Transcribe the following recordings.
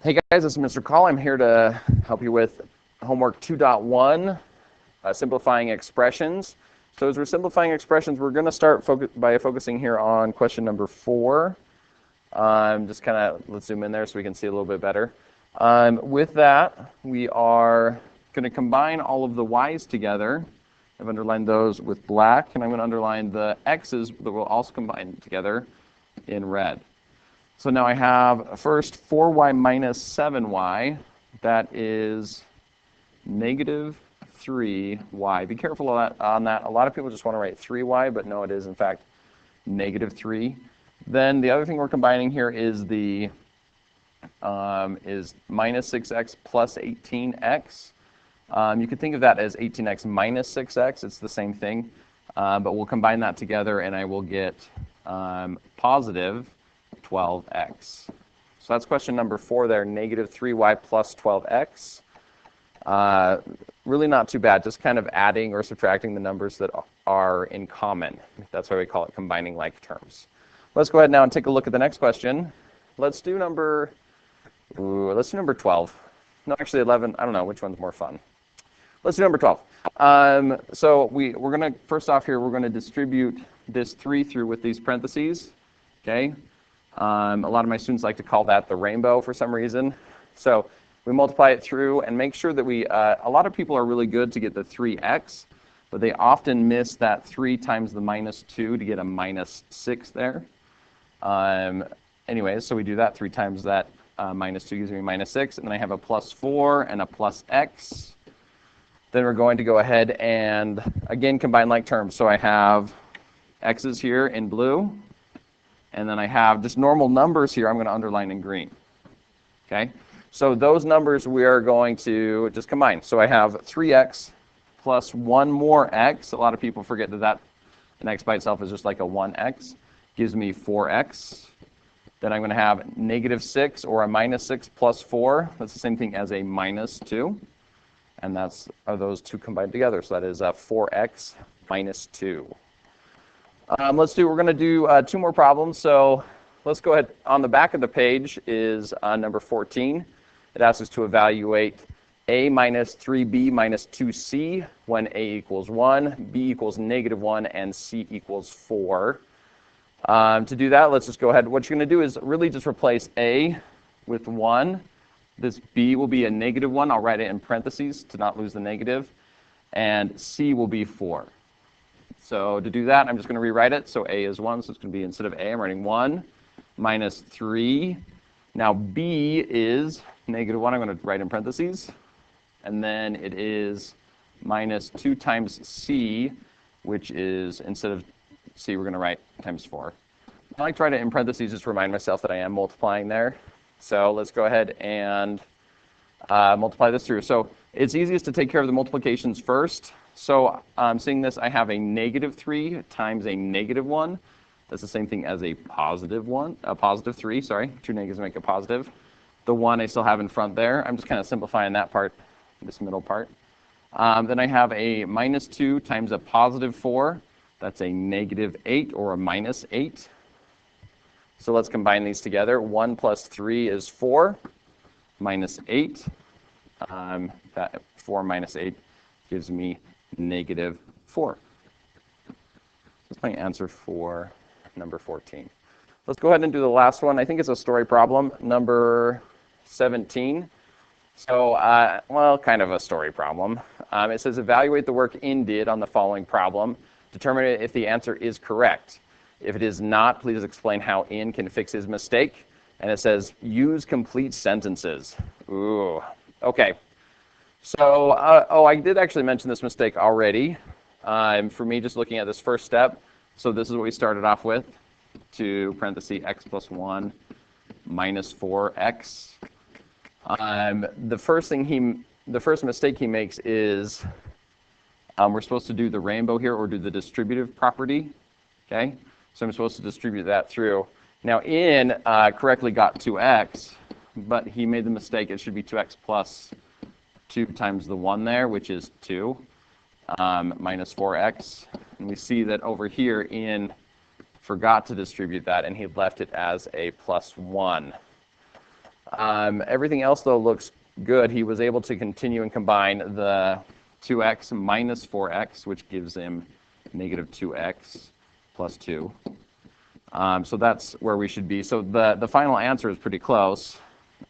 Hey guys, this is Mr. Call. I'm here to help you with homework 2.1, simplifying expressions. So as we're simplifying expressions, we're going to start by focusing here on question number 4. Just kind of let's zoom in there so we can see a little bit better. With that, we are going to combine all of the y's together. I've underlined those with black, and I'm going to underline the x's that will also combine together in red. So now I have first 4y minus 7y. That is negative 3y. Be careful on that. A lot of people just want to write 3y, but no, it is in fact negative 3. Then the other thing we're combining here is the is minus 6x plus 18x. You could think of that as 18x minus 6x. It's the same thing, but we'll combine that together, and I will get positive 12x. So that's question number 4 there, negative 3y plus 12x. Really not too bad, just kind of adding or subtracting the numbers that are in common. That's why we call it combining like terms. Let's go ahead now and take a look at the next question. Let's do number 12. No, actually 11. I don't know which one's more fun. Let's do number 12. So we're going to, first off here, we're going to distribute this 3 through with these parentheses. Okay. A lot of my students like to call that the rainbow for some reason. So we multiply it through and make sure that a lot of people are really good to get the 3x, but they often miss that 3 times the minus 2 to get a minus 6 there. Anyways, so we do that 3 times that minus 2 gives me minus 6, and then I have a plus 4 and a plus x. Then we're going to go ahead and again combine like terms. So I have x's here in blue. And then I have just normal numbers here I'm going to underline in green. Okay? So those numbers we are going to just combine. So I have 3x plus 1 more x. A lot of people forget that an x by itself is just like a 1x. Gives me 4x. Then I'm going to have negative 6 or a minus 6 plus 4. That's the same thing as a minus 2. And are those two combined together. So that is 4x minus 2. We're going to do 2 more problems. So let's go ahead. On the back of the page is number 14. It asks us to evaluate a minus 3b minus 2c when a equals 1, b equals negative 1, and c equals 4. To do that, let's just go ahead. What you're going to do is really just replace a with 1. This b will be a negative 1. I'll write it in parentheses to not lose the negative. And c will be 4. So to do that, I'm just going to rewrite it. So a is 1, so it's going to be, instead of a, I'm writing 1 minus 3. Now b is negative 1. I'm going to write in parentheses. And then it is minus 2 times c, which is, instead of c, we're going to write times 4. I like to write it in parentheses just to remind myself that I am multiplying there. So let's go ahead and multiply this through. So it's easiest to take care of the multiplications first. So seeing this, I have a negative 3 times a negative 1. That's the same thing as a positive 3, sorry. 2 negatives make a positive. The 1 I still have in front there. I'm just kind of simplifying that part, this middle part. Then I have a minus 2 times a positive 4. That's a negative 8 or a minus 8. So let's combine these together. 1 plus 3 is 4 minus 8. That 4 minus 8 gives me negative 4. That's my answer for number 14. Let's go ahead and do the last one. I think it's a story problem, number 17. So, well, kind of a story problem. It says evaluate the work in did on the following problem. Determine if the answer is correct. If it is not, please explain how in can fix his mistake. And it says use complete sentences. Ooh, okay. So, I did actually mention this mistake already. For me, just looking at this first step, so this is what we started off with, to parenthesis x plus 1 minus 4x. The first mistake he makes is we're supposed to do the rainbow here, or do the distributive property, okay? So I'm supposed to distribute that through. Now, in correctly got 2x, but he made the mistake. It should be 2x plus 2 times the 1 there, which is 2, minus 4x. And we see that over here in forgot to distribute that, and he left it as a plus 1. Everything else, though, looks good. He was able to continue and combine the 2x minus 4x, which gives him negative 2x plus 2. So that's where we should be. So the final answer is pretty close.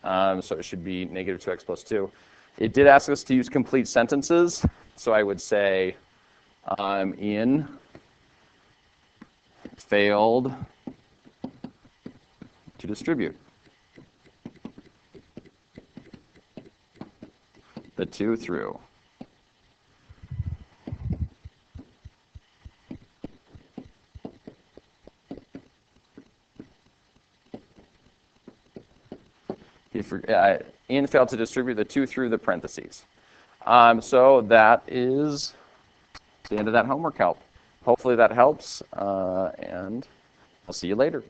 So it should be negative 2x plus 2. It did ask us to use complete sentences. So I would say in failed to distribute the 2 through. In failed to distribute the 2 through the parentheses. So that is the end of that homework help. Hopefully that helps, and I'll see you later.